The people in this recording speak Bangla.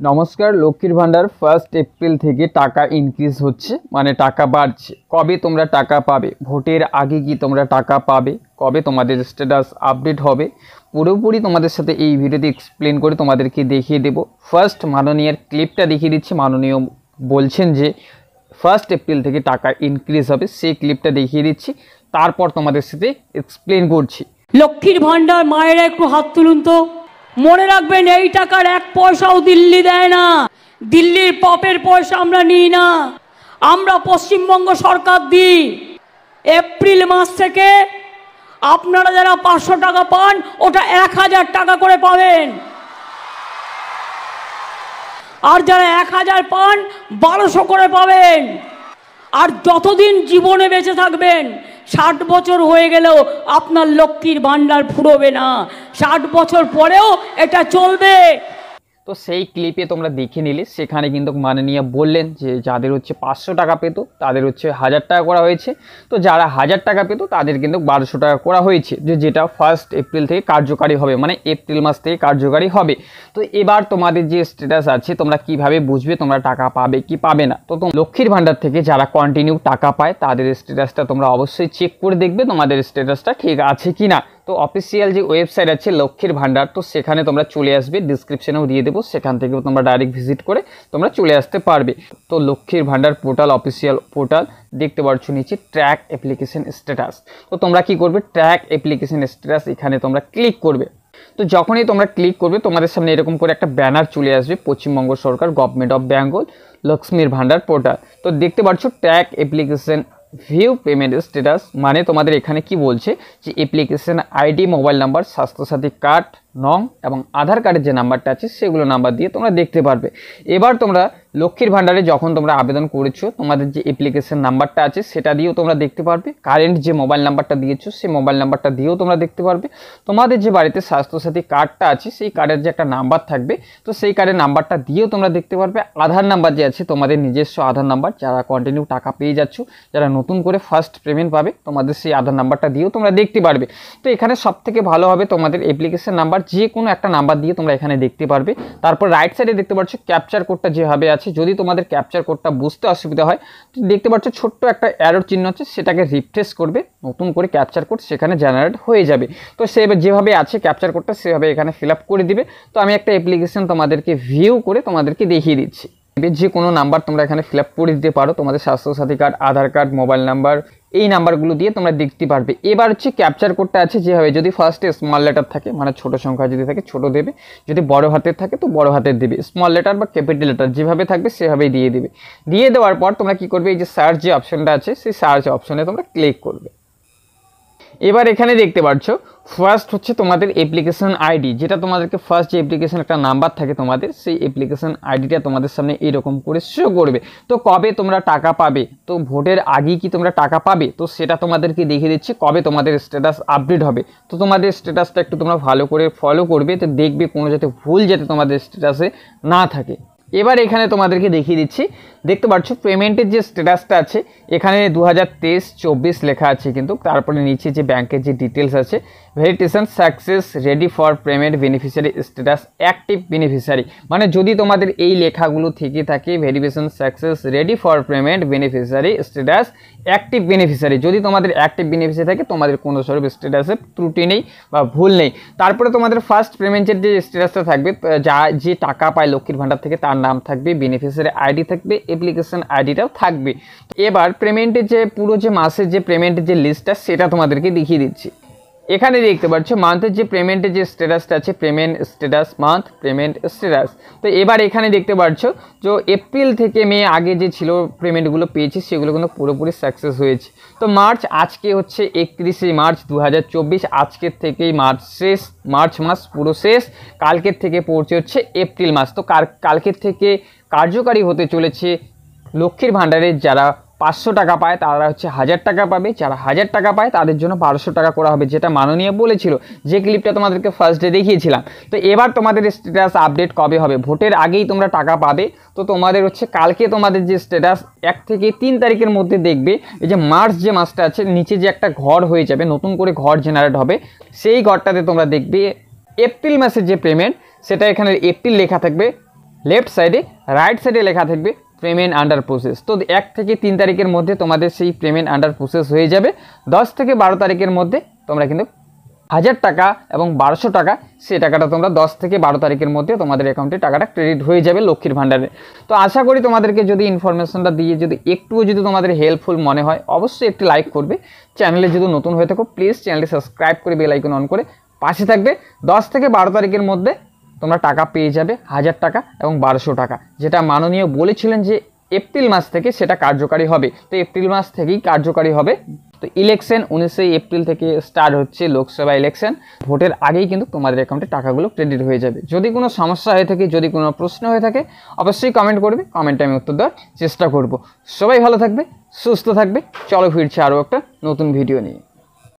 नमस्कार लक्ष्मीर भाण्डार 1 एप्रिल থেকে টাকা ইনক্রিজ হচ্ছে মানে টাকা বাড়ছে। কবে তোমরা টাকা পাবে, ভোটের আগে কি তোমরা টাকা পাবে, কবে তোমাদের স্ট্যাটাস আপডেট হবে, পুরোপুরি তোমাদের সাথে এই ভিডিওতে এক্সপ্লেন করে তোমাদেরকে দেখিয়ে দেব। ফার্স্ট মাননীয়ের ক্লিপটা দেখিয়ে দিচ্ছি। মাননীয় বলছেন যে 1 এপ্রিল থেকে টাকা ইনক্রিজ হবে, সেই ক্লিপটা দেখিয়ে দিচ্ছি, তারপর তোমাদের সাথে এক্সপ্লেন করছি। লক্ষ্মীর ভাণ্ডার মায়েরা একটু হাত তুলুন তো। মনে রাখবেন এই টাকার 1 পয়সাও দিল্লি দেয় না, দিল্লির পপের পয়সা আমরা নিই না, আমরা পশ্চিমবঙ্গ সরকার দিই। এপ্রিল মাস থেকে আপনারা যারা 500 টাকা পান ওটা 1000 টাকা করে পাবেন, আর যারা 1000 পান 1200 করে পাবেন। আর যতদিন জীবনে বেঁচে থাকবেন, 60 বছর হয়ে গেলেও আপনার লক্ষ্মীর ভাণ্ডার ফুরোবে না, 60 বছর পরেও এটা চলবে। তো সেই ক্লিপে তোমরা দেখে নিলে, সেখানে কিন্তু মাননীয় বললেন যে যাদের হচ্ছে 500 টাকা পেত তাদের হচ্ছে 1000 টাকা করা হয়েছে, তো যারা 1000 টাকা পেত তাদের কিন্তু 1200 টাকা করা হয়েছে, যেটা 1 এপ্রিল থেকে কার্যকারী হবে, মানে এপ্রিল মাস থেকে কার্যকারী হবে। তো এবার তোমাদের যে স্ট্যাটাস আছে তোমরা কিভাবে বুঝবে তোমরা টাকা পাবে কি পাবে না। তো লক্ষ্মীর ভাণ্ডার থেকে যারা কন্টিনিউ টাকা পায় তাদের স্ট্যাটাসটা তোমরা অবশ্যই চেক করে দেখবে তোমাদের স্ট্যাটাসটা ঠিক আছে কি না। তো অফিসিয়াল যে ওয়েবসাইট আছে লক্ষ্মীর ভাণ্ডার, তো সেখানে তোমরা চলে আসবে, ডিসক্রিপশনেও দিয়ে দেবো, সেখান থেকে তোমরা ডাইরেক্ট ভিজিট করে তোমরা চলে আসতে পারবে। তো লক্ষ্মীর ভাণ্ডার পোর্টাল, অফিসিয়াল পোর্টাল দেখতে পাচ্ছ নিচে ট্র্যাক অ্যাপ্লিকেশন স্ট্যাটাস। তো তোমরা কি করবে, ট্র্যাক অ্যাপ্লিকেশন স্ট্যাটাস এখানে তোমরা ক্লিক করবে। তো যখনই তোমরা ক্লিক করবে তোমাদের সামনে এরকম করে একটা ব্যানার চলে আসবে, পশ্চিমবঙ্গ সরকার government of Bengal Lakshmir Bhandar portal. তো দেখতে পাচ্ছ track application view payment status, মানে তোমাদের এখানে কি বলছে যে application ID, mobile number, Swasthya Sathi card নং এবং আধার কার্ডের যে নাম্বারটা আছে সেগুলো নাম্বার দিয়ে তোমরা দেখতে পারবে। এবার তোমরা লক্ষ্মীর ভাণ্ডারে যখন তোমরা আবেদন করেছো তোমাদের যে অ্যাপ্লিকেশন নাম্বারটা আছে সেটা দিয়েও তোমরা দেখতে পারবে, কারেন্ট যে মোবাইল নাম্বারটা দিয়েছো সেই মোবাইল নাম্বারটা দিয়েও তোমরা দেখতে পারবে, তোমাদের যে বাড়িতে স্বাস্থ্যসাথী কার্ডটা আছে সেই কার্ডের যে একটা নাম্বার থাকবে তো সেই কার্ডের নাম্বারটা দিয়েও তোমরা দেখতে পারবে। আধার নাম্বার যে আছে তোমাদের নিজস্ব আধার নাম্বার, যারা কন্টিনিউ টাকা পেয়ে যাচ্ছ, যারা নতুন করে ফার্স্ট পেমেন্ট পাবে তোমাদের সেই আধার নাম্বারটা দিয়েও তোমরা দেখতে পারবে। তো এখানে সবথেকে ভালো হবে তোমাদের অ্যাপ্লিকেশন নাম্বার যে কোনো একটা নাম্বার দিয়ে তোমরা এখানে দেখতে পারবে। তারপর রাইট সাইডে দেখতে পাচ্ছ ক্যাপচার কোডটা যেভাবে আছে, যদি তোমাদের ক্যাপচার কোডটা বুঝতে অসুবিধা হয় তো দেখতে পাচ্ছ ছোট্ট একটা অ্যারোর চিহ্ন আছে, সেটাকে রিফ্রেশ করবে, নতুন করে ক্যাপচার কোড সেখানে জেনারেট হয়ে যাবে। তো সে যেভাবে আছে ক্যাপচার কোডটা সেভাবে এখানে ফিল আপ করে দিবে। তো আমি একটা অ্যাপ্লিকেশন তোমাদেরকে ভিউ করে তোমাদেরকে দেখিয়ে দিচ্ছি। যে কোনো নাম্বার তোমরা এখানে ফিল আপ করে দিতে পারো, তোমাদের স্বাস্থ্যসাথী কার্ড, আধার কার্ড, মোবাইল নাম্বার, এই নাম্বারগুলো দিয়ে তোমরা দেখতে পারবে। এবার হচ্ছে ক্যাপচার কোডটা আছে যেভাবে, যদি ফার্স্টে স্মল লেটার থাকে মানে ছোট সংখ্যা যদি থাকে ছোট দেবে, যদি বড় হাতের থাকে তো বড় হাতের দেবে, স্মল লেটার বা ক্যাপিটাল লেটার যেভাবে থাকবে সেভাবেই দিয়ে দেবে। দিয়ে দেওয়ার পর তোমরা কি করবে, এই যে সার্চ যে অপশনটা আছে সেই সার্চ অপশনে তোমরা ক্লিক করবে। এবার এখানে দেখতে পাচ্ছ ফার্স্ট হচ্ছে তোমাদের অ্যাপ্লিকেশন আইডি, যেটা তোমাদেরকে ফার্স্ট যে অ্যাপ্লিকেশন একটা নাম্বার থাকে তোমাদের, সেই অ্যাপ্লিকেশন আইডিটা তোমাদের সামনে এরকম করে শো করবে। তো কবে তোমরা টাকা পাবে, তো ভোটের আগেই কি তোমরা টাকা পাবে, তো সেটা তোমাদেরকে দেখিয়ে দিচ্ছি কবে তোমাদের স্ট্যাটাস আপডেট হবে। তো তোমাদের স্ট্যাটাসটা একটু তোমরা ভালো করে ফলো করবে, তো দেখবে কোনো যাতে ভুল যাতে তোমাদের স্ট্যাটাসে না থাকে। এবার এখানে তোমাদেরকে দেখিয়ে দিচ্ছি, দেখতে পাচ্ছ পেমেন্টের যে স্ট্যাটাসটা আছে এখানে 2023-24 লেখা আছে, কিন্তু তারপরে নিচে যে ব্যাংকের যে ডিটেলস আছে, verification success, ready for payment, beneficiary status active beneficiary, মানে যদি তোমাদের এই লেখাগুলো থেকে থাকে verification success, ready for payment, beneficiary status active beneficiary, যদি তোমাদের অ্যাক্টিভ বেনিফিশিয়ারি থাকে তোমাদের কোনো স্বরূপ স্ট্যাটাসে ত্রুটি নেই বা ভুল নেই। তারপরে তোমাদের ফার্স্ট পেমেন্টের যে স্ট্যাটাসটা থাকবে, যা যে টাকা পায় লক্ষ্মীর ভাণ্ডার থেকে তার নাম থাকবে, বেনিফিশিয়ারি আইডি থাকবে, অ্যাপ্লিকেশন আইডিটাও থাকবে। এবার পেমেন্টের যে পুরো যে মাসের যে পেমেন্টের যে লিস্টটা সেটা তোমাদেরকে দেখিয়ে দিচ্ছি। এখানে দেখতে পাচ্ছ মান্থের যে পেমেন্টের যে স্ট্যাটাসটা আছে, payment status month payment status. তো এবার এখানে দেখতে পাচ্ছ যে এপ্রিল থেকে মে আগে যে ছিল পেমেন্টগুলো পেয়েছি সেগুলো কিন্তু পুরোপুরি সাকসেস হয়েছে। তো মার্চ, আজকে হচ্ছে 31শে মার্চ 2024, আজকের থেকেই মার্চ শেষ, মার্চ মাস পুরো শেষ, কালকের থেকে পড়ছে হচ্ছে এপ্রিল মাস। তো কালকের থেকে কার্যকারী হতে চলেছে লক্ষ্মীর ভাণ্ডারের যারা 500 টাকা পায় তারা হচ্ছে 1000 টাকা পাবে, যারা 1000 টাকা পায় তাদের জন্য 1200 টাকা করা হবে, যেটা মাননীয় বলেছিল, যে ক্লিপটা তোমাদেরকে ফার্স্ট ডে দেখিয়েছিলাম। তো এবার তোমাদের স্ট্যাটাস আপডেট কবে হবে, ভোটের আগেই তোমরা টাকা পাবে। তো তোমাদের হচ্ছে কালকে তোমাদের যে স্ট্যাটাস 1 থেকে 3 তারিখের মধ্যে দেখবে, এই যে মার্চ যে মাসটা আছে নিচে যে একটা ঘর হয়ে যাবে, নতুন করে ঘর জেনারেট হবে, সেই ঘরটাতে তোমরা দেখবে এপ্রিল মাসের যে পেমেন্ট সেটা এখানে এপ্রিল লেখা থাকবে, লেফট সাইডে রাইট সাইডে লেখা থাকবে পেমেন্ট আন্ডার প্রসেস। তো 1 থেকে 3 তারিখের মধ্যে তোমাদের সেই পেমেন্ট আন্ডার প্রসেস হয়ে যাবে। 10 থেকে 12 তারিখের মধ্যে তোমরা কিন্তু 1000 টাকা এবং 1200 টাকা সেই টাকাটা তোমরা 10 থেকে 12 তারিখের মধ্যে তোমাদের অ্যাকাউন্টে টাকাটা ক্রেডিট হয়ে যাবে লক্ষ্মীর ভাণ্ডারে। তো আশা করি তোমাদেরকে যদি ইনফরমেশনটা দিয়ে যদি একটুও যদি তোমাদের হেল্পফুল মনে হয় অবশ্যই একটি লাইক করবে। চ্যানেলে যদি নতুন হয়ে থাকো প্লিজ চ্যানেলটি সাবস্ক্রাইব করে বেল আইকন অন করে পাশে থাকবে। 10 থেকে 12 তারিখের মধ্যে তোমরা টাকা পেয়ে যাবে 1000 টাকা এবং 1200 টাকা, যেটা মাননীয় বলেছিলেন যে এপ্রিল মাস থেকে সেটা কার্যকারী হবে। তো এপ্রিল মাস থেকেই কার্যকারী হবে। তো ইলেকশন 19 এপ্রিল থেকে স্টার্ট হচ্ছে, লোকসভা ইলেকশন। ভোটের আগেই কিন্তু তোমাদের অ্যাকাউন্টে টাকাগুলো ক্রেডিট হয়ে যাবে। যদি কোনো সমস্যা হয়ে থাকে, যদি কোনো প্রশ্ন হয়ে থাকে অবশ্যই কমেন্ট করবে, কমেন্টে আমি উত্তর দেওয়ার চেষ্টা করব। সবাই ভালো থাকবে, সুস্থ থাকবে। চলো ফিরছি আরও একটা নতুন ভিডিও নিয়ে।